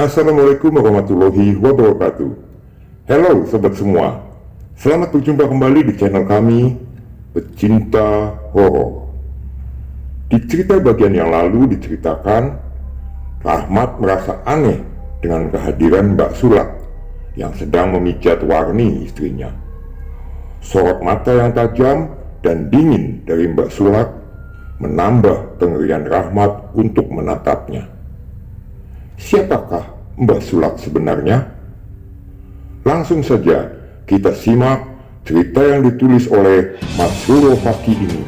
Assalamualaikum warahmatullahi wabarakatuh. Halo sobat semua, selamat berjumpa kembali di channel kami, Pecinta Horor. Di cerita bagian yang lalu diceritakan, Rahmat merasa aneh dengan kehadiran Mbak Sulak yang sedang memijat Warni, istrinya. Sorot mata yang tajam dan dingin dari Mbak Sulak menambah kengerian Rahmat untuk menatapnya. Siapakah Mbak Sulak sebenarnya? Langsung saja kita simak cerita yang ditulis oleh Mas Roro Faki ini.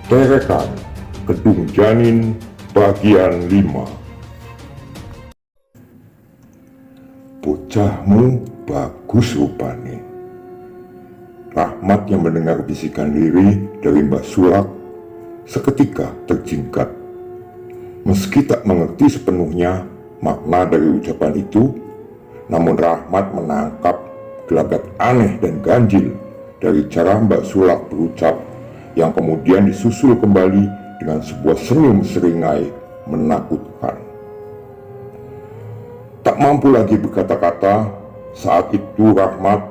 Terekan Kedung Janin bagian 5. Bocahmu bagus rupane. Rahmat yang mendengar bisikan lirih dari Mbak Sulak seketika terjingkat. Meski tak mengerti sepenuhnya makna dari ucapan itu, namun Rahmat menangkap gelagat aneh dan ganjil dari cara Mbak Sulak berucap yang kemudian disusul kembali dengan sebuah senyum seringai menakutkan. Tak mampu lagi berkata-kata, saat itu Rahmat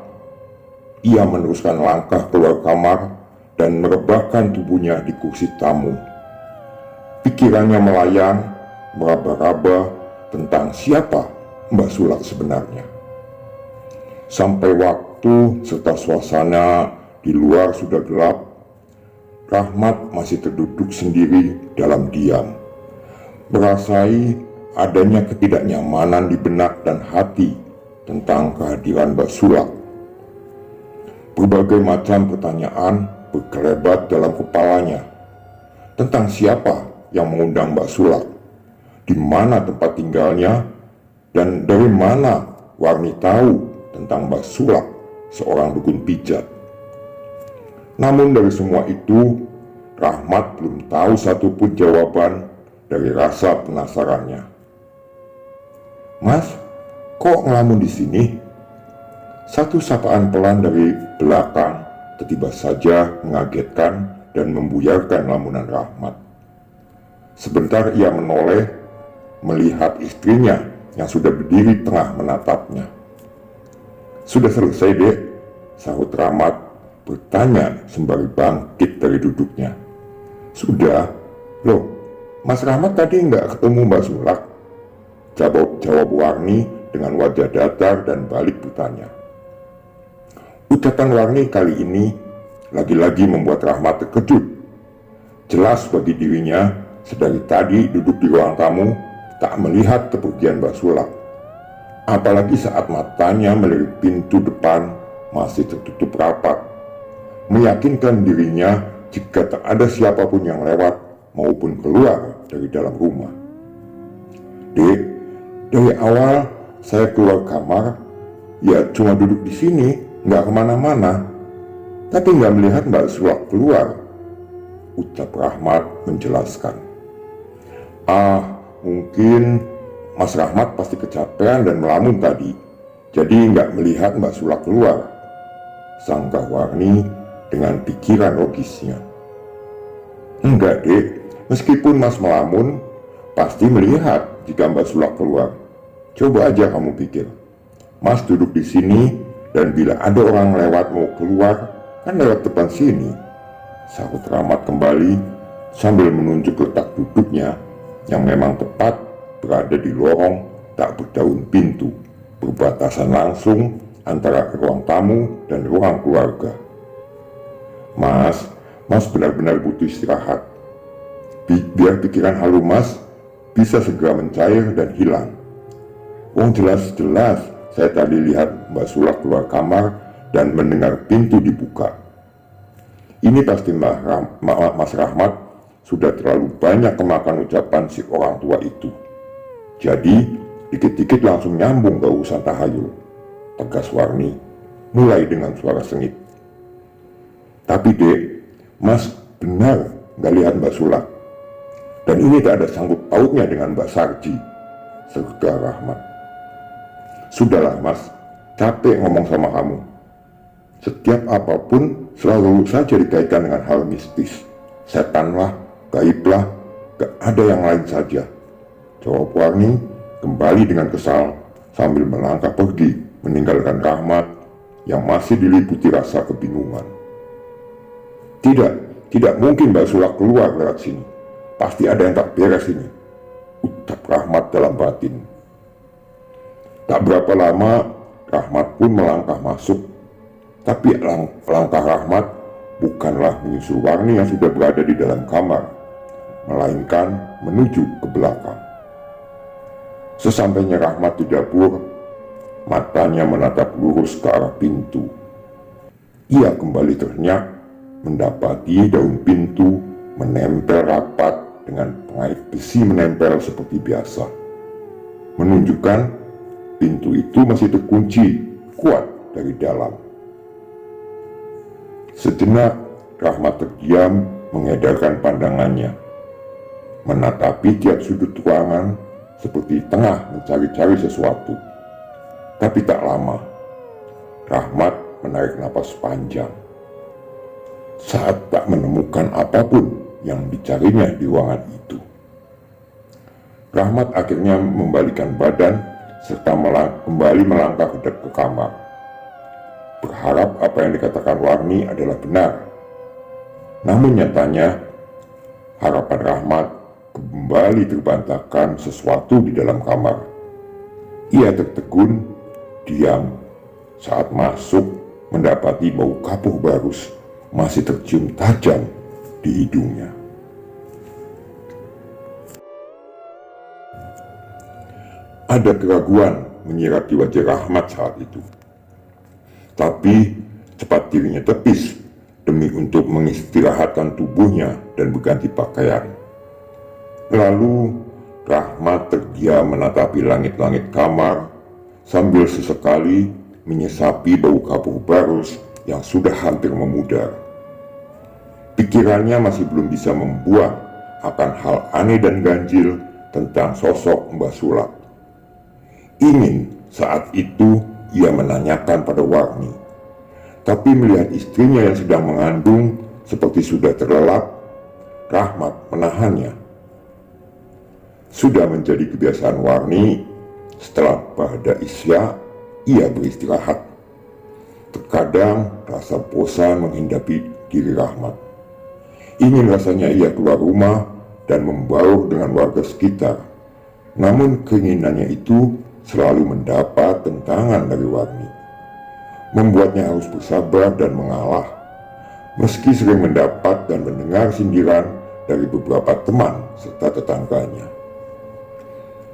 ia meneruskan langkah keluar kamar dan merebahkan tubuhnya di kursi tamu. Pikirannya melayang, meraba-raba tentang siapa Mbak Sulak sebenarnya. Sampai waktu serta suasana di luar sudah gelap, Rahmat masih terduduk sendiri dalam diam, merasai adanya ketidaknyamanan di benak dan hati tentang kehadiran Mbak Sulak. Berbagai macam pertanyaan berkelebat dalam kepalanya tentang siapa yang mengundang Mbak Sulak, di mana tempat tinggalnya, dan dari mana Warni tahu tentang Mbak Sulak, seorang dukun pijat. Namun dari semua itu, Rahmat belum tahu satupun jawaban dari rasa penasarannya. "Mas, kok ngelamun di sini?" Satu sapaan pelan dari belakang tiba-tiba saja mengagetkan dan membuyarkan lamunan Rahmat. Sebentar ia menoleh, melihat istrinya yang sudah berdiri tengah menatapnya. "Sudah selesai, Dek?" sahut Rahmat bertanya sembari bangkit dari duduknya. "Sudah. Loh, Mas Rahmat tadi nggak ketemu Mbak Sulak?" Jawab Warni dengan wajah datar dan balik bertanya. Ucapan Warni kali ini lagi-lagi membuat Rahmat terkejut. Jelas bagi dirinya, sedari tadi duduk di ruang tamu tak melihat kepergian Mbak Sulak. Apalagi saat matanya melirik pintu depan masih tertutup rapat, meyakinkan dirinya jika tak ada siapapun yang lewat maupun keluar dari dalam rumah. "Dek, dari awal saya keluar kamar, ya cuma duduk di sini, nggak kemana-mana, tapi nggak melihat Mbak Sulak keluar," ucap Rahmat menjelaskan. Mungkin Mas Rahmat pasti kecapean dan melamun tadi, jadi nggak melihat Mbak Sulak keluar," sangka Warni dengan pikiran logisnya. "Enggak, Dek, meskipun Mas melamun, pasti melihat jika Mbak Sulak keluar. Coba aja kamu pikir, Mas duduk di sini dan bila ada orang lewat mau keluar, kan lewat depan sini," sahut Rahmat kembali sambil menunjuk letak duduknya yang memang tepat berada di lorong tak berdaun pintu, berbatasan langsung antara ruang tamu dan ruang keluarga. Mas benar-benar butuh istirahat. Biar pikiran halu Mas bisa segera mencair dan hilang. Jelas-jelas saya tadi lihat Mbak Sulak keluar kamar dan mendengar pintu dibuka. Ini pasti Mas Rahmat sudah terlalu banyak kemakan ucapan si orang tua itu. Jadi dikit-dikit langsung nyambung ke urusan tahayul, tegas Warni mulai dengan suara sengit. "Tapi Dek, Mas benar gak lihat Mbak Sulak. Dan ini tak ada sangkut pautnya dengan Mbak Sarji," segar Rahmat. "Sudahlah Mas, capek ngomong sama kamu. Setiap apapun selalu saja dikaitkan dengan hal mistis. Setan lah, gaib lah, gak ada yang lain saja," jawab Warni kembali dengan kesal sambil melangkah pergi meninggalkan Rahmat yang masih diliputi rasa kebingungan. Tidak mungkin Mbak Sulak keluar lewat sini. Pasti ada yang tak beres ini, ucap Rahmat dalam batin. Tak berapa lama, Rahmat pun melangkah masuk. Tapi langkah Rahmat bukanlah menyusul Warni yang sudah berada di dalam kamar, melainkan menuju ke belakang. Sesampainya Rahmat di dapur, matanya menatap lurus ke arah pintu. Ia kembali terhenyak mendapati daun pintu menempel rapat dengan pengait besi menempel seperti biasa, menunjukkan pintu itu masih terkunci kuat dari dalam. Sejenak Rahmat terdiam mengedarkan pandangannya, menatapi tiap sudut ruangan seperti tengah mencari-cari sesuatu. Tapi tak lama, Rahmat menarik napas panjang saat tak menemukan apapun yang dicarinya di ruangan itu. Rahmat akhirnya membalikkan badan serta kembali melangkah ke kamar, berharap apa yang dikatakan Warni adalah benar. Namun nyatanya harapan Rahmat kembali terbantahkan sesuatu di dalam kamar. Ia tertegun, diam saat masuk mendapati bau kapur barus masih tercium tajam di hidungnya. Ada keraguan menyirati wajah Rahmat saat itu. Tapi cepat dirinya tepis demi untuk mengistirahatkan tubuhnya dan berganti pakaian. Lalu Rahmat terdiam menatapi langit-langit kamar sambil sesekali menyesapi bau kapur barus yang sudah hampir memudar. Pikirannya masih belum bisa membuang akan hal aneh dan ganjil tentang sosok Mbah Sulak. Ingin saat itu ia menanyakan pada Warni, tapi melihat istrinya yang sedang mengandung seperti sudah terlelap, Rahmat menahannya. Sudah menjadi kebiasaan Warni, setelah pada Isya ia beristirahat. Terkadang rasa bosan menghidapi diri Rahmat. Ingin rasanya ia keluar rumah dan membaur dengan warga sekitar. Namun keinginannya itu selalu mendapat tentangan dari Warni, membuatnya harus bersabar dan mengalah. Meski sering mendapat dan mendengar sindiran dari beberapa teman serta tetangganya.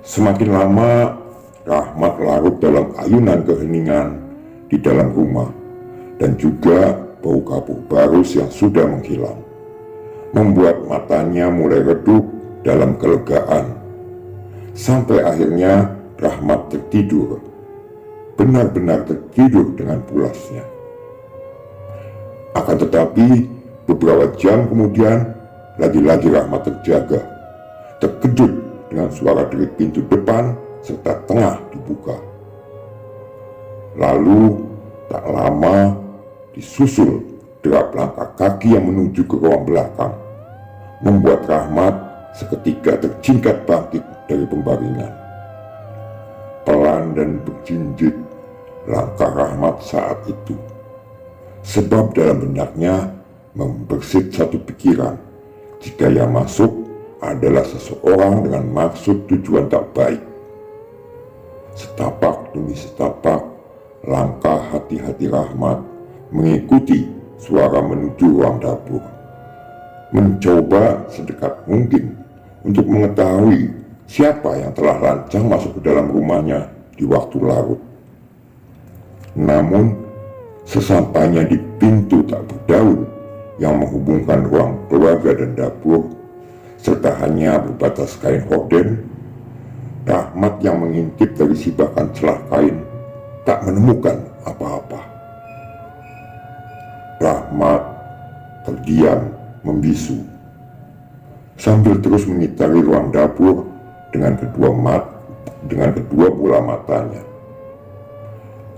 Semakin lama Rahmat larut dalam ayunan keheningan di dalam rumah, dan juga bau kapur barus yang sudah menghilang, membuat matanya mulai redup dalam kelegaan. Sampai akhirnya Rahmat tertidur, benar-benar tertidur dengan pulasnya. Akan tetapi beberapa jam kemudian lagi-lagi Rahmat terjaga, terkejut dengan suara derit pintu depan serta tengah dibuka. Lalu tak lama disusul derap langkah kaki yang menuju ke ruang belakang, membuat Rahmat seketika terjingkat bangkit dari pembaringan. Pelan dan berjinjit langkah Rahmat saat itu, sebab dalam benaknya membersit satu pikiran, jika yang masuk adalah seseorang dengan maksud tujuan tak baik. Setapak demi setapak langkah hati-hati Rahmat mengikuti suara menuju ruang dapur, mencoba sedekat mungkin untuk mengetahui siapa yang telah lancang masuk ke dalam rumahnya di waktu larut. Namun sesampainya di pintu tak berdaun yang menghubungkan ruang keluarga dan dapur, serta hanya berbatas kain horden, Rahmat yang mengintip dari sibakan celah kain tak menemukan apa-apa. Rahmat terdiam membisu sambil terus mengitari ruang dapur dengan kedua bola matanya.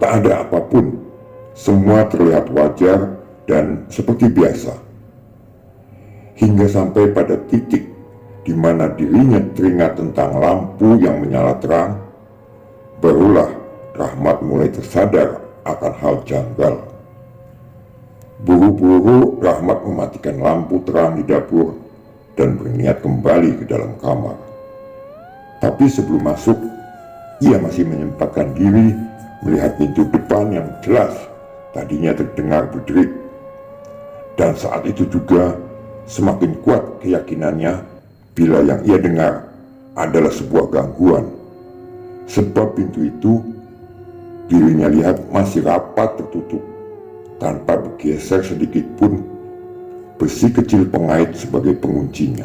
Tak ada apapun, semua terlihat wajar dan seperti biasa. Hingga sampai pada titik di mana dirinya teringat tentang lampu yang menyala terang Barulah Rahmat mulai tersadar akan hal janggal. Buru-buru Rahmat mematikan lampu terang di dapur dan berniat kembali ke dalam kamar. Tapi sebelum masuk, ia masih menyempatkan diri melihat pintu depan yang jelas tadinya terdengar berderik. Dan saat itu juga semakin kuat keyakinannya bila yang ia dengar adalah sebuah gangguan. Sebab pintu itu dirinya lihat masih rapat tertutup, tanpa bergeser sedikit pun besi kecil pengait sebagai penguncinya.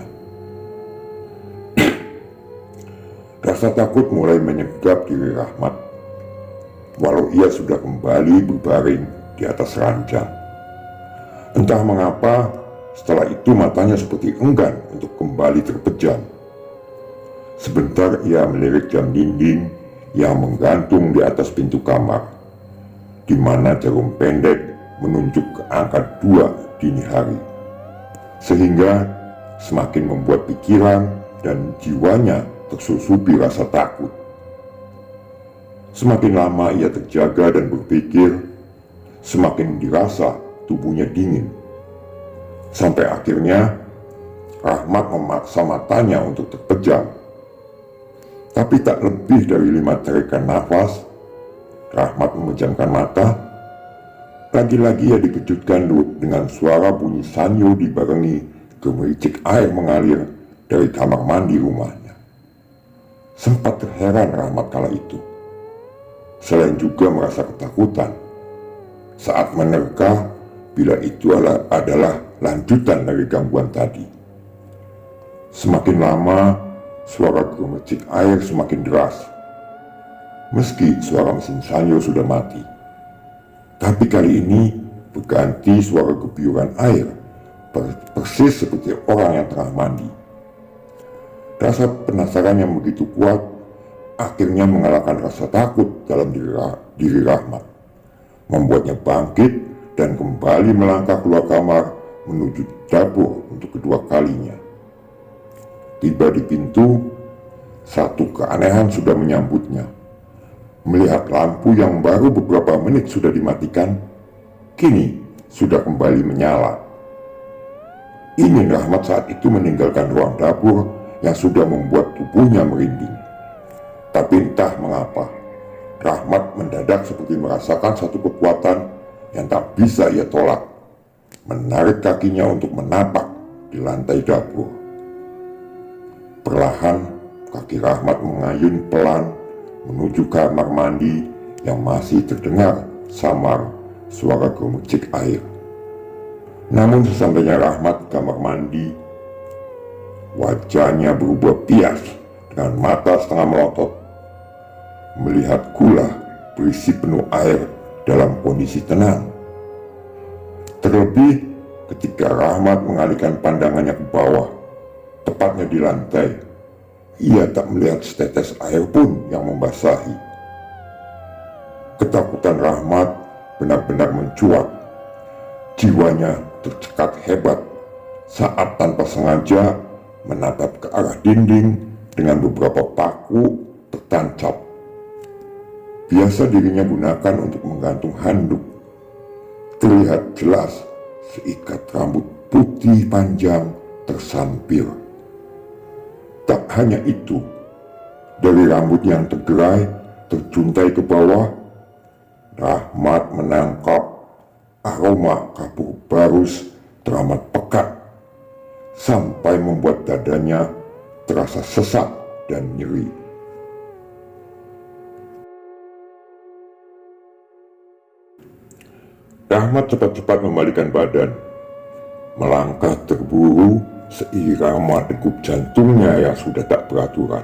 Rasa takut mulai menyegap diri Rahmat, walau ia sudah kembali berbaring di atas ranjang. Entah mengapa, setelah itu matanya seperti enggan untuk kembali terpejam. Sebentar ia melirik jam dinding yang menggantung di atas pintu kamar, di mana jarum pendek menunjuk ke angka 2 dini hari, sehingga semakin membuat pikiran dan jiwanya tersusupi rasa takut. Semakin lama ia terjaga dan berpikir, semakin dirasa tubuhnya dingin. Sampai akhirnya Rahmat memaksa matanya untuk terpejam. Tapi tak lebih dari 5 tarikan nafas, Rahmat memejamkan mata. Lagi-lagi ia dikejutkan dengan suara bunyi sanyo dibarengi gemericik air mengalir dari kamar mandi rumahnya. Sempat terheran Rahmat kala itu. Selain juga merasa ketakutan saat menerka bila itu adalah lanjutan dari gangguan tadi. Semakin lama, suara gemericik air semakin deras. Meski suara mesin sanyo sudah mati, tapi kali ini berganti suara guyuran air, persis seperti orang yang tengah mandi. Rasa penasaran yang begitu kuat akhirnya mengalahkan rasa takut dalam diri Rahmat, membuatnya bangkit dan kembali melangkah keluar kamar menuju dapur untuk kedua kalinya. Tiba di pintu, satu keanehan sudah menyambutnya. Melihat lampu yang baru beberapa menit sudah dimatikan, kini sudah kembali menyala. Ingin Rahmat saat itu meninggalkan ruang dapur yang sudah membuat tubuhnya merinding. Tapi entah mengapa, Rahmat mendadak seperti merasakan satu kekuatan yang tak bisa ia tolak, menarik kakinya untuk menapak di lantai dapur. Perlahan, kaki Rahmat mengayun pelan menuju kamar mandi yang masih terdengar samar suara gemericik air. Namun sesampainya Rahmat di kamar mandi, wajahnya berubah pias dengan mata setengah melotot, melihat kula berisi penuh air dalam kondisi tenang. Terlebih ketika Rahmat mengalihkan pandangannya ke bawah, tepatnya di lantai, ia tak melihat setetes air pun yang membasahi. Ketakutan Rahmat benar-benar mencuat. Jiwanya tercekat hebat saat tanpa sengaja menatap ke arah dinding dengan beberapa paku tertancap. Biasa dirinya gunakan untuk menggantung handuk. Terlihat jelas seikat rambut putih panjang tersampir. Tak hanya itu, dari rambut yang tergerai terjuntai ke bawah, Rahmat menangkap aroma kapur barus teramat pekat, sampai membuat dadanya terasa sesak dan nyeri. Rahmat cepat-cepat membalikan badan, melangkah terburu seirama degup jantungnya yang sudah tak beraturan.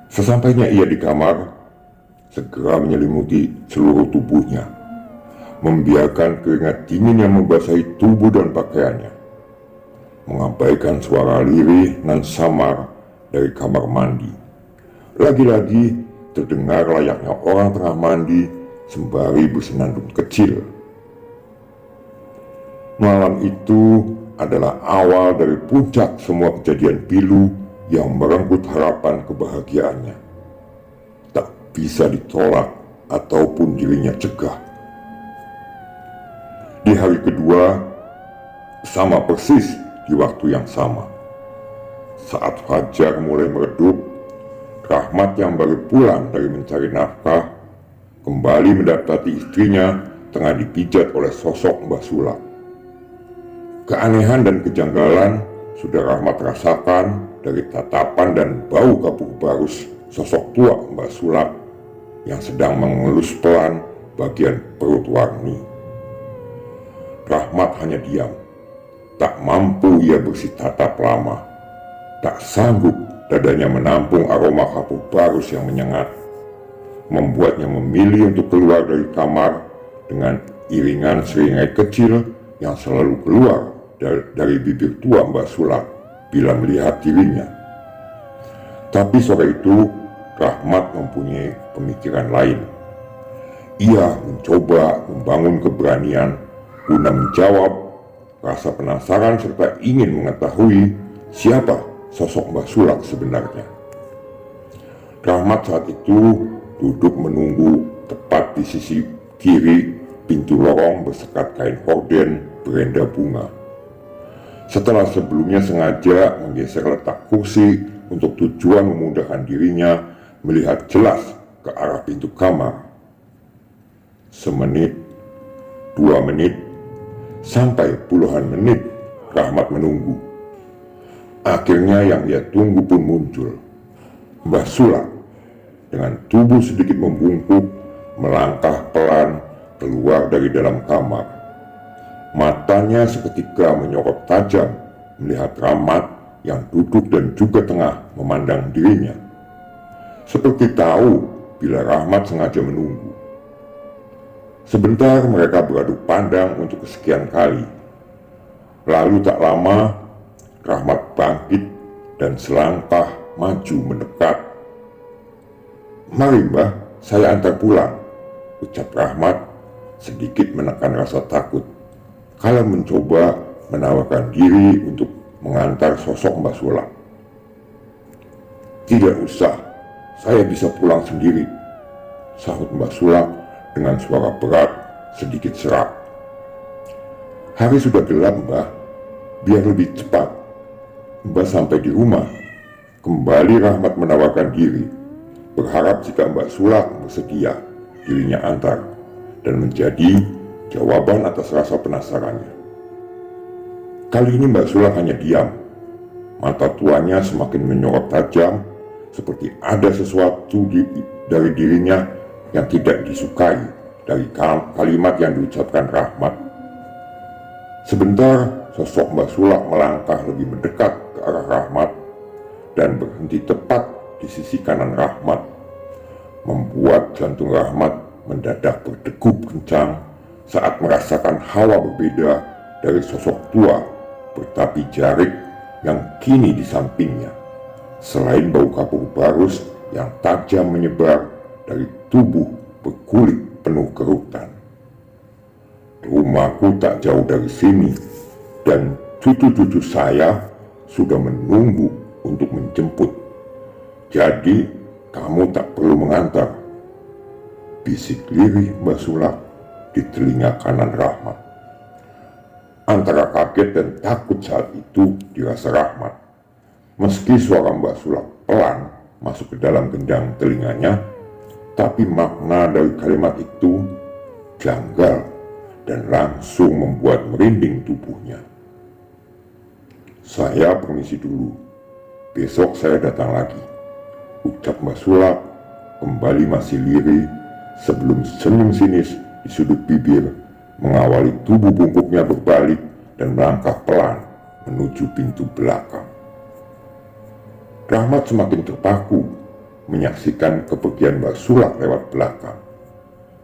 Sesampainya ia di kamar, segera menyelimuti seluruh tubuhnya, membiarkan keringat dingin yang membasahi tubuh dan pakaiannya, mengabaikan suara lirih nan samar dari kamar mandi. Lagi-lagi terdengar layaknya orang tengah mandi sembari bersenandung kecil. Malam itu adalah awal dari puncak semua kejadian pilu yang merenggut harapan kebahagiaannya. Tak bisa ditolak ataupun dirinya cegah. Di hari kedua, sama persis di waktu yang sama. Saat fajar mulai meredup, Rahmat yang baru pulang dari mencari nafkah kembali mendapati istrinya tengah dipijat oleh sosok Mbah Sulak. Keanehan dan kejanggalan sudah Rahmat rasakan dari tatapan dan bau kapur barus sosok tua Mbah Sulak yang sedang mengelus pelan bagian perut Warni. Rahmat hanya diam. Tak mampu ia bersitatap lama. Tak sanggup dadanya menampung aroma kapur barus yang menyengat, membuatnya memilih untuk keluar dari kamar dengan iringan seringai kecil yang selalu keluar dari bibir tua Mbah Sulak bila melihat dirinya. Tapi sore itu Rahmat mempunyai pemikiran lain. Ia mencoba membangun keberanian guna menjawab rasa penasaran serta ingin mengetahui siapa sosok Mbah Sulak sebenarnya. Rahmat saat itu duduk menunggu tepat di sisi kiri pintu lorong bersekat kain horden berenda bunga. Setelah sebelumnya sengaja menggeser letak kursi untuk tujuan memudahkan dirinya melihat jelas ke arah pintu kamar. Semenit, 2 menit, sampai puluhan menit Rahmat menunggu. Akhirnya yang ia tunggu pun muncul. Mbah Sulak dengan tubuh sedikit membungkuk melangkah pelan keluar dari dalam kamar. Matanya seketika menyorot tajam melihat Rahmat yang duduk dan juga tengah memandang dirinya. Seperti tahu bila Rahmat sengaja menunggu. Sebentar mereka beradu pandang untuk kesekian kali. Lalu tak lama Rahmat bangkit dan selangkah maju mendekat. "Mari Mbah, saya antar pulang," ucap Rahmat sedikit menekan rasa takut kala mencoba menawarkan diri untuk mengantar sosok Mbah Sulak. "Tidak usah, saya bisa pulang sendiri," sahut Mbah Sulak dengan suara berat sedikit serak. "Hari sudah gelap Mbah, biar lebih cepat Mbah sampai di rumah." Kembali Rahmat menawarkan diri, berharap jika Mbah Sulak bersedia dirinya antar, dan menjadi jawaban atas rasa penasarannya. Kali ini Mbah Sulak hanya diam. Mata tuanya semakin menyorot tajam, seperti ada sesuatu dari dirinya yang tidak disukai dari kalimat yang diucapkan Rahmat. Sebentar sosok Mbah Sulak melangkah lebih mendekat ke arah Rahmat dan berhenti tepat di sisi kanan Rahmat, membuat jantung Rahmat mendadak berdegup kencang saat merasakan hawa berbeda dari sosok tua bertapi jarik yang kini di sampingnya, selain bau kapur barus yang tajam menyebar dari tubuh berkulit penuh kerutan. "Rumahku tak jauh dari sini, dan cucu-cucu saya sudah menunggu untuk menjemput. Jadi kamu tak perlu mengantar," bisik lirih Mbah Sulak di telinga kanan Rahmat. Antara kaget dan takut saat itu dirasa Rahmat. Meski suara Mbah Sulak pelan masuk ke dalam gendang telinganya, tapi makna dari kalimat itu janggal dan langsung membuat merinding tubuhnya. "Saya permisi dulu, besok saya datang lagi," ucap Mbah Sulak kembali masih lirih sebelum senyum sinis di sudut bibir mengawali tubuh bungkuknya berbalik dan melangkah pelan menuju pintu belakang. Rahmat semakin terpaku menyaksikan kepergian Mbah Sulak lewat belakang,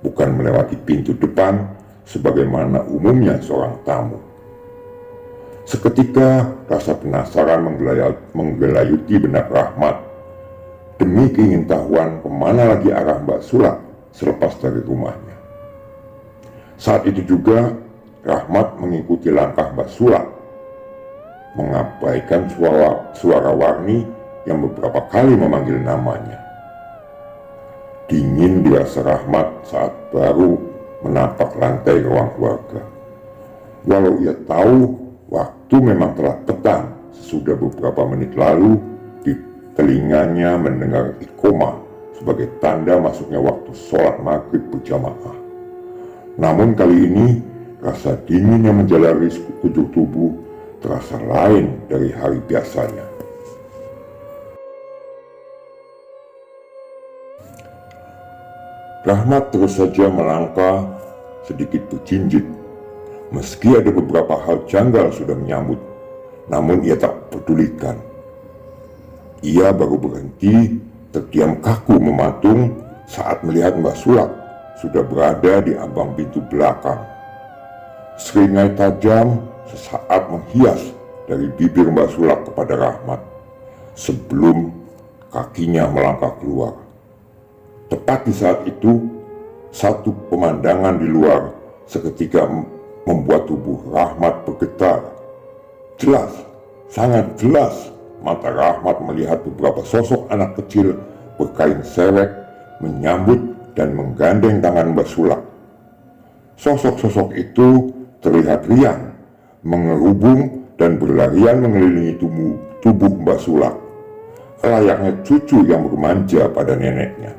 bukan melewati pintu depan sebagaimana umumnya seorang tamu. Seketika rasa penasaran menggelayuti benak Rahmat demi keingintahuan kemana lagi arah Mbah Sulak selepas dari rumahnya. Saat itu juga Rahmat mengikuti langkah Mbah Sulak, mengabaikan suara Warni yang beberapa kali memanggil namanya. Dingin dirasa Rahmat saat baru menapak lantai ruang keluarga. Walau ia tahu waktu memang telah petang sesudah beberapa menit lalu, di telinganya mendengar ikoma sebagai tanda masuknya waktu sholat maghrib berjamaah. Namun kali ini rasa dingin yang menjalari sekujur tubuh terasa lain dari hari biasanya. Rahmat terus saja melangkah sedikit berjinjit. Meski ada beberapa hal janggal sudah menyambut, namun ia tak pedulikan. Ia baru berhenti terdiam kaku mematung saat melihat Mbak Sulak sudah berada di ambang pintu belakang. Seringai tajam sesaat menghias dari bibir Mbak Sulak kepada Rahmat sebelum kakinya melangkah keluar. Tepat di saat itu, satu pemandangan di luar seketika membuat tubuh Rahmat bergetar. Jelas, sangat jelas, mata Rahmat melihat beberapa sosok anak kecil berkain sewek menyambut dan menggandeng tangan Mbak Sulak. Sosok-sosok itu terlihat riang, mengerubung dan berlarian mengelilingi tubuh Mbak Sulak, layaknya cucu yang bermanja pada neneknya.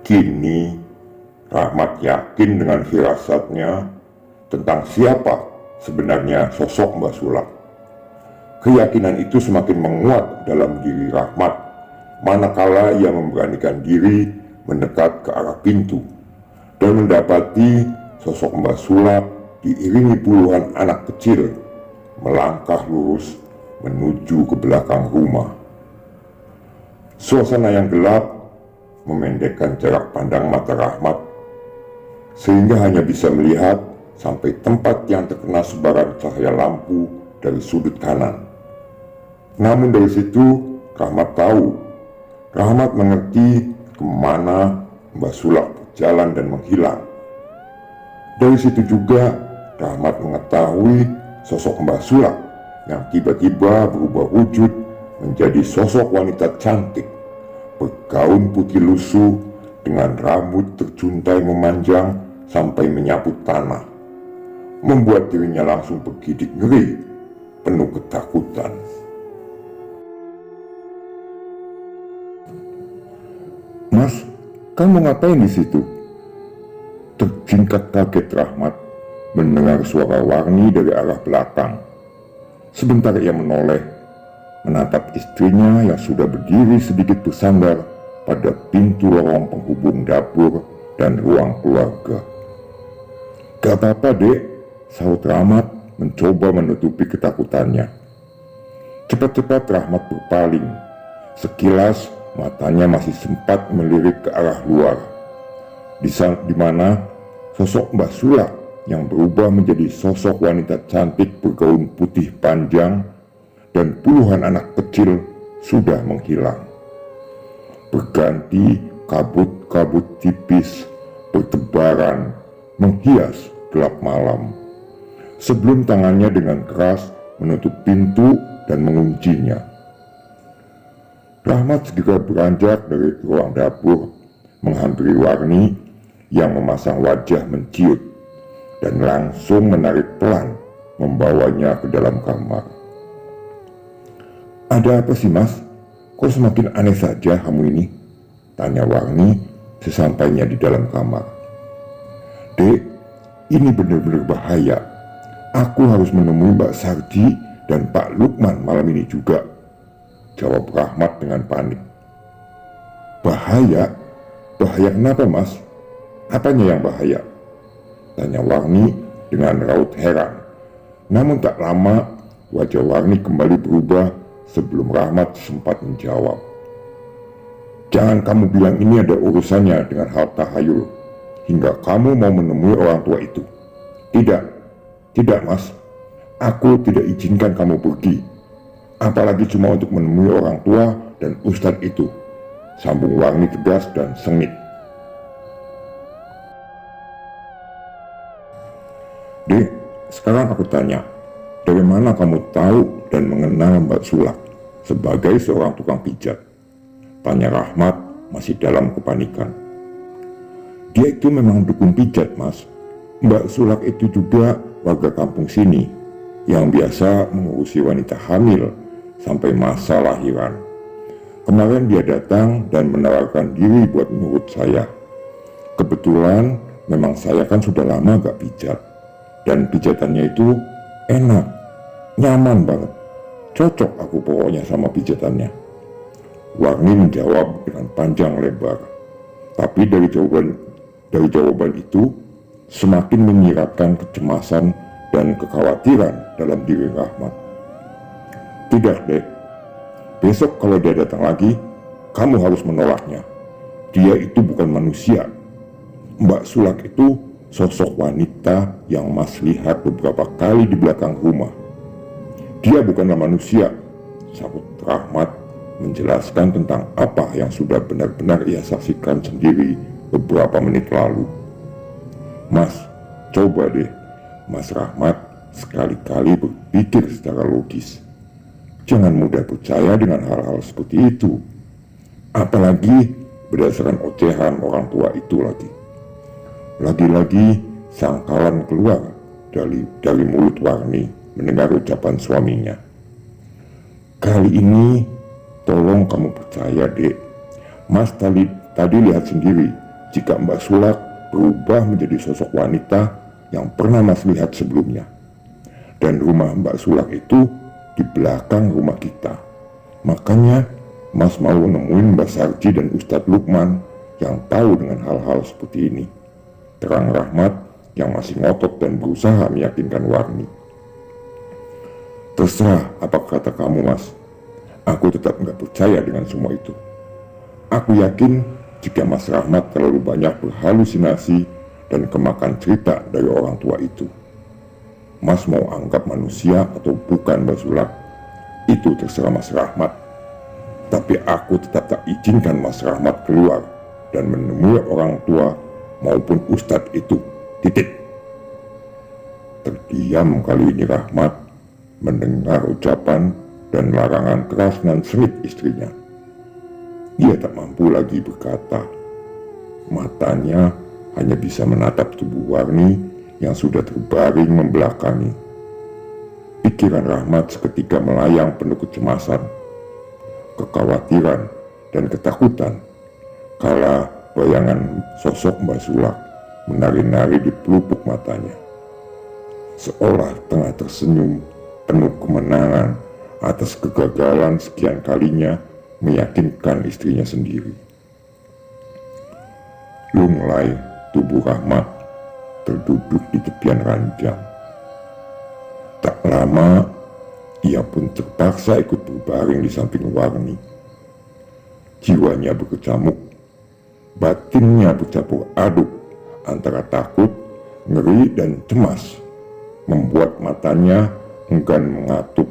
Kini Rahmat yakin dengan firasatnya tentang siapa sebenarnya sosok Mbak Sulak. Keyakinan itu semakin menguat dalam diri Rahmat manakala ia memberanikan diri mendekat ke arah pintu dan mendapati sosok Mbak Sulak diiringi puluhan anak kecil melangkah lurus menuju ke belakang rumah. Suasana yang gelap memendekkan jarak pandang mata Rahmat sehingga hanya bisa melihat sampai tempat yang terkena sebaran cahaya lampu dari sudut kanan. Namun dari situ Rahmat tahu, Rahmat mengerti kemana Mbak Sulak berjalan dan menghilang. Dari situ juga Rahmat mengetahui sosok Mbak Sulak yang tiba-tiba berubah wujud menjadi sosok wanita cantik bergaun putih lusuh dengan rambut terjuntai memanjang sampai menyapu tanah, membuat dirinya langsung bergidik ngeri, penuh ketakutan. "Mas, kamu ngapain di situ?" Terjingkat kaget Rahmat mendengar suara Warni dari arah belakang. Sebentar ia menoleh menatap istrinya yang sudah berdiri sedikit bersandar pada pintu lorong penghubung dapur dan ruang keluarga. "Gak apa-apa, Dek," sahut Rahmat mencoba menutupi ketakutannya. Cepat-cepat Rahmat berpaling. Sekilas matanya masih sempat melirik ke arah luar, di mana sosok Mbak Sulak yang berubah menjadi sosok wanita cantik bergaun putih panjang dan puluhan anak kecil sudah menghilang. Berganti kabut-kabut tipis bertebaran menghias gelap malam, sebelum tangannya dengan keras menutup pintu dan menguncinya. Rahmat segera beranjak dari ruang dapur, menghampiri Warni yang memasang wajah menciut dan langsung menarik pelan membawanya ke dalam kamar. "Ada apa sih, Mas? Kok semakin aneh saja kamu ini?" tanya Warni sesampainya di dalam kamar. "Dek, ini benar-benar bahaya. Aku harus menemui Mbak Sarji dan Pak Lukman malam ini juga," jawab Rahmat dengan panik. "Bahaya? Bahaya kenapa, Mas? Apanya yang bahaya?" tanya Warni dengan raut heran. Namun tak lama wajah Warni kembali berubah sebelum Rahmat sempat menjawab. "Jangan kamu bilang ini ada urusannya dengan hal tahayul hingga kamu mau menemui orang tua itu. Tidak Mas, aku tidak izinkan kamu pergi, apalagi cuma untuk menemui orang tua dan ustadz itu," sambung Warni tegas dan sengit. "Dek, sekarang aku tanya, dari mana kamu tahu dan mengenal Mbak Sulak sebagai seorang tukang pijat?" tanya Rahmat masih dalam kepanikan. Dia itu memang dukun pijat, Mas. Mbak Sulak itu juga warga kampung sini yang biasa mengurusi wanita hamil sampai masa lahiran. Kemarin dia datang dan menawarkan diri buat menurut saya. Kebetulan memang saya kan sudah lama gak pijat, dan pijatannya itu enak, nyaman banget. Cocok aku pokoknya sama pijatannya. Warni menjawab dengan panjang lebar. Tapi dari jawaban itu semakin menyiratkan kecemasan dan kekhawatiran dalam diri Rahmat. Tidak, Dek. Besok kalau dia datang lagi, kamu harus menolaknya. Dia itu bukan manusia. Mbak Sulak itu sosok wanita yang Mas lihat beberapa kali di belakang rumah. Dia bukanlah manusia, sahut Rahmat menjelaskan tentang apa yang sudah benar-benar ia saksikan sendiri beberapa menit lalu. Mas, coba deh, Mas Rahmat sekali-kali berpikir secara logis. Jangan mudah percaya dengan hal-hal seperti itu. Apalagi berdasarkan ocehan orang tua itu lagi. Lagi-lagi sangkalan keluar dari mulut Warni mendengar ucapan suaminya. Kali ini tolong kamu percaya, Dek. Mas tadi lihat sendiri jika Mbak Sulak berubah menjadi sosok wanita yang pernah Mas lihat sebelumnya. Dan rumah Mbak Sulak itu di belakang rumah kita. Makanya Mas mau nemuin Mbak Sarji dan Ustadz Lukman yang tahu dengan hal-hal seperti ini. Terang Rahmat yang masih ngotot dan berusaha meyakinkan Warni. Terserah apa kata kamu, Mas. Aku tetap nggak percaya dengan semua itu. Aku yakin jika Mas Rahmat terlalu banyak berhalusinasi dan kemakan cerita dari orang tua itu. Mas mau anggap manusia atau bukan Mbak Sulak, itu terserah Mas Rahmat. Tapi aku tetap tak izinkan Mas Rahmat keluar dan menemui orang tua maupun Ustadz itu. Titik. Terdiam kali ini Rahmat mendengar ucapan dan larangan keras dan sengit istrinya. Ia tak mampu lagi berkata. Matanya hanya bisa menatap tubuh Warni yang sudah terbaring membelakangi. Pikiran Rahmat seketika melayang penuh kecemasan, kekhawatiran, dan ketakutan kala bayangan sosok Mbak Sulak menari-nari di pelupuk matanya. Seolah tengah tersenyum penuh kemenangan atas kegagalan sekian kalinya meyakinkan istrinya sendiri. Lunglai tubuh Rahmat terduduk di tepian ranjang. Tak lama ia pun terpaksa ikut berbaring di samping Warni. Jiwanya berkecamuk, batinnya bercampur aduk antara takut, ngeri, dan cemas, membuat matanya enggan mengatup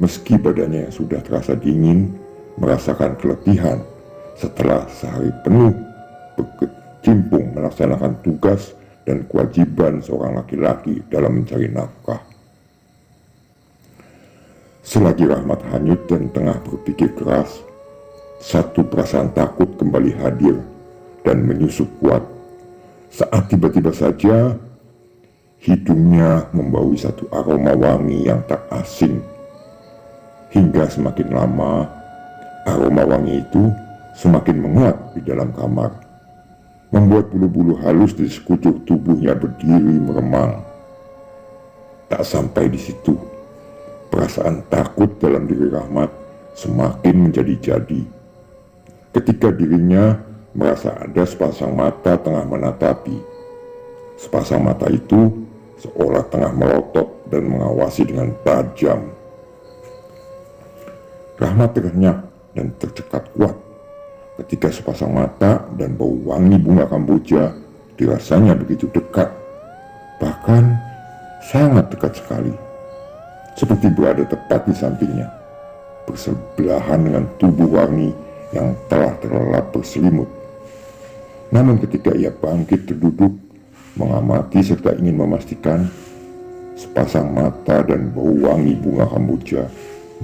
meski badannya yang sudah terasa dingin merasakan keletihan setelah sehari penuh berkecimpung melaksanakan tugas dan kewajiban seorang laki-laki dalam mencari nafkah. Selagi Rahmat hanyut dan tengah berpikir keras, satu perasaan takut kembali hadir dan menyusup kuat saat tiba-tiba saja hidungnya membaui satu aroma wangi yang tak asing. Hingga semakin lama aroma wangi itu semakin menguat di dalam kamar, membuat bulu-bulu halus di sekujur tubuhnya berdiri meremang. Tak sampai di situ, perasaan takut dalam diri Rahmat semakin menjadi-jadi ketika dirinya merasa ada sepasang mata tengah menatapi. Sepasang mata itu seolah tengah melotot dan mengawasi dengan tajam. Rahmat terhenyak dan tercekat kuat ketika sepasang mata dan bau wangi bunga kamboja dirasanya begitu dekat, bahkan sangat dekat sekali, seperti berada tepat di sampingnya, bersebelahan dengan tubuh Warni yang telah terlelap berselimut. Namun ketika ia bangkit terduduk, mengamati serta ingin memastikan, sepasang mata dan bau wangi bunga kamboja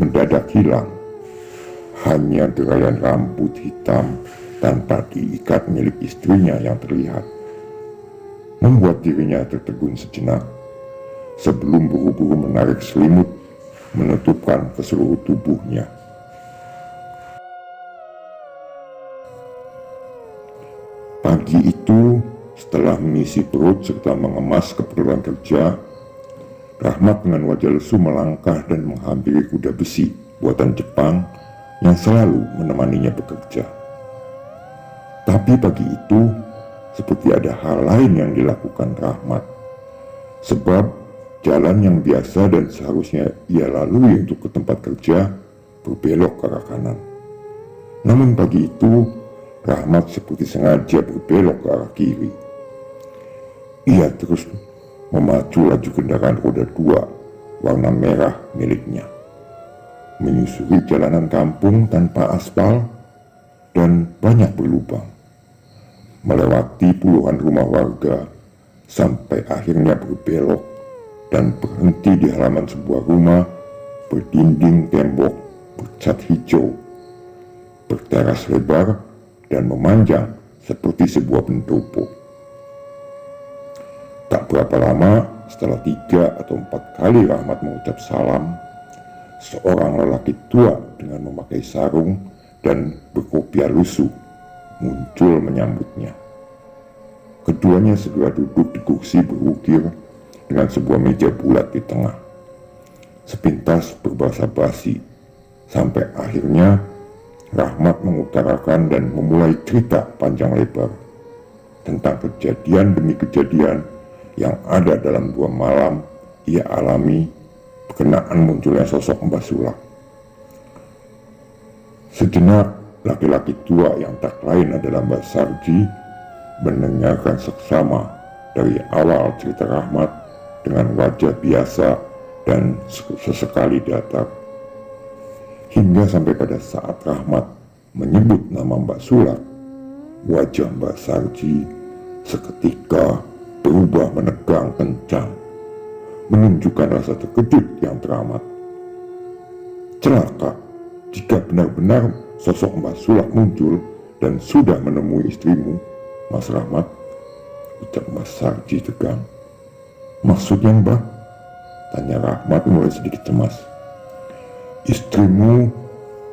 mendadak hilang. Hanya derayan rambut hitam tanpa diikat milik istrinya yang terlihat, membuat dirinya tertegun sejenak sebelum buru-buru menarik selimut menutupkan ke seluruh tubuhnya. Pagi itu, setelah mengisi perut serta mengemas keperluan kerja, Rahmat dengan wajah lesu melangkah dan menghampiri kuda besi buatan Jepang yang selalu menemaninya bekerja. Tapi pagi itu, seperti ada hal lain yang dilakukan Rahmat. Sebab jalan yang biasa dan seharusnya ia lalui untuk ke tempat kerja berbelok ke arah kanan. Namun pagi itu, Rahmat seperti sengaja berbelok ke arah kiri. Ia terus memacu laju kendaraan roda 2 warna merah miliknya, menyusuri jalanan kampung tanpa aspal dan banyak berlubang, melewati puluhan rumah warga sampai akhirnya berbelok dan berhenti di halaman sebuah rumah berdinding tembok bercat hijau, berteras lebar dan memanjang seperti sebuah pendopo. Tak berapa lama setelah 3 atau 4 kali Rahmat mengucap salam, seorang lelaki tua dengan memakai sarung dan berkopiah lusuh muncul menyambutnya. Keduanya segera duduk di kursi berukir dengan sebuah meja bulat di tengah. Sepintas berbahasa basi, sampai akhirnya Rahmat mengutarakan dan memulai cerita panjang lebar tentang kejadian demi kejadian yang ada dalam 2 malam ia alami berkenaan munculnya sosok Mbah Sulak. Sejenak laki-laki tua yang tak lain adalah Mbah Sarji mendengarkan seksama dari awal cerita Rahmat dengan wajah biasa dan sesekali datar, hingga sampai pada saat Rahmat menyebut nama Mbak Sulak, wajah Mbak Sarji seketika berubah menegang kencang, menunjukkan rasa terkejut yang teramat. Celaka jika benar-benar sosok Mbak Sulak muncul dan sudah menemui istrimu, Mas Rahmat, ucap Mbak Sarji tegang. Maksudnya Mbak? Tanya Rahmat mulai sedikit cemas. Istrimu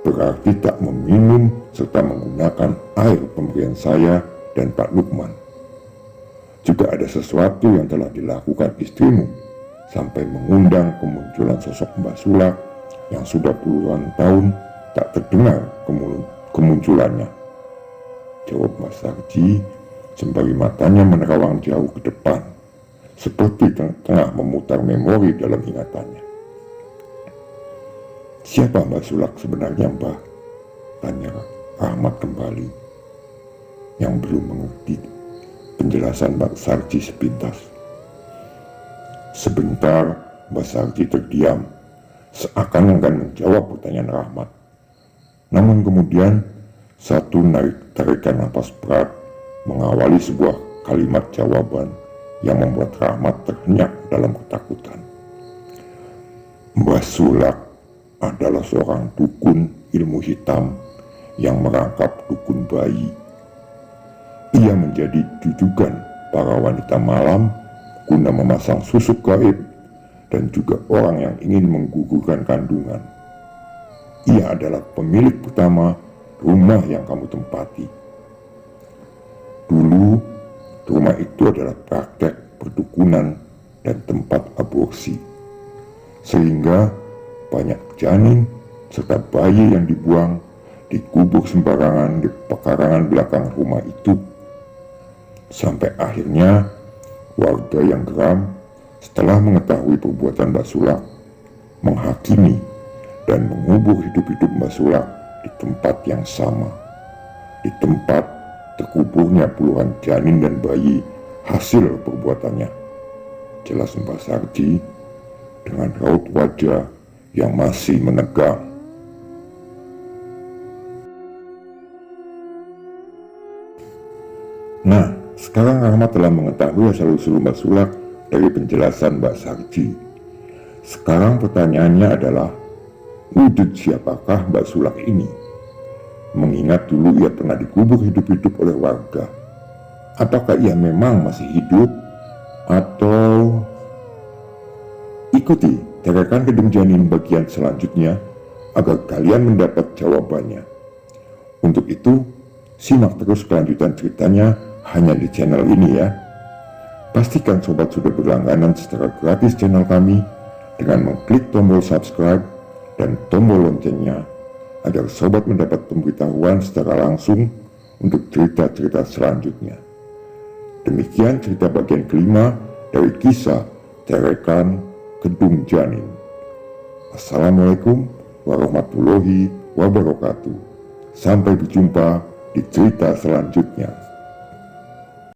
berarti tak meminum serta menggunakan air pemberian saya dan Pak Lukman. Juga ada sesuatu yang telah dilakukan istrimu sampai mengundang kemunculan sosok Mbak Sulak yang sudah puluhan tahun tak terdengar kemunculannya, jawab Mas Sarji sembari matanya menerawang jauh ke depan, seperti tengah memutar memori dalam ingatannya. Siapa Mbak Sulak sebenarnya, Mbah? Tanya Rahmat kembali, yang belum mengerti penjelasan Mbak Sarji sepintas. Sebentar Mbak Sarji terdiam, seakan akan menjawab pertanyaan Rahmat. Namun kemudian satu tarikan napas berat mengawali sebuah kalimat jawaban yang membuat Rahmat terhenyak dalam ketakutan. Mbah Sulak adalah seorang dukun ilmu hitam yang merangkap dukun bayi. Ia menjadi jujukan para wanita malam guna memasang susuk gaib dan juga orang yang ingin menggugurkan kandungan. Ia adalah pemilik pertama rumah yang kamu tempati. Dulu, rumah itu adalah praktek perdukunan dan tempat aborsi, sehingga banyak janin serta bayi yang dibuang dikubur sembarangan di pekarangan belakang rumah itu. Sampai akhirnya warga yang geram setelah mengetahui perbuatan Mbak Sulak menghakimi dan mengubur hidup-hidup Mbak Sulak di tempat yang sama, di tempat terkuburnya puluhan janin dan bayi hasil perbuatannya, jelas Mbak Sarji dengan raut wajah yang masih menegang. Nah, sekarang Rahmat telah mengetahui asal-usul Mbak Sulak dari penjelasan Mbak Sarji. Sekarang pertanyaannya adalah, wujud siapakah Mbak Sulak ini? mengingat dulu ia pernah dikubur hidup-hidup oleh warga. Apakah ia memang masih hidup atau... Ikuti derekan Kedung Janin bagian selanjutnya agar kalian mendapat jawabannya. Untuk itu, simak terus kelanjutan ceritanya hanya di channel ini ya. Pastikan sobat sudah berlangganan secara gratis channel kami dengan mengklik tombol subscribe dan tombol loncengnya agar sobat mendapat pemberitahuan secara langsung untuk cerita-cerita selanjutnya. Demikian cerita bagian kelima dari kisah Derekan Kedung Janin. Assalamualaikum warahmatullahi wabarakatuh. Sampai berjumpa di cerita selanjutnya.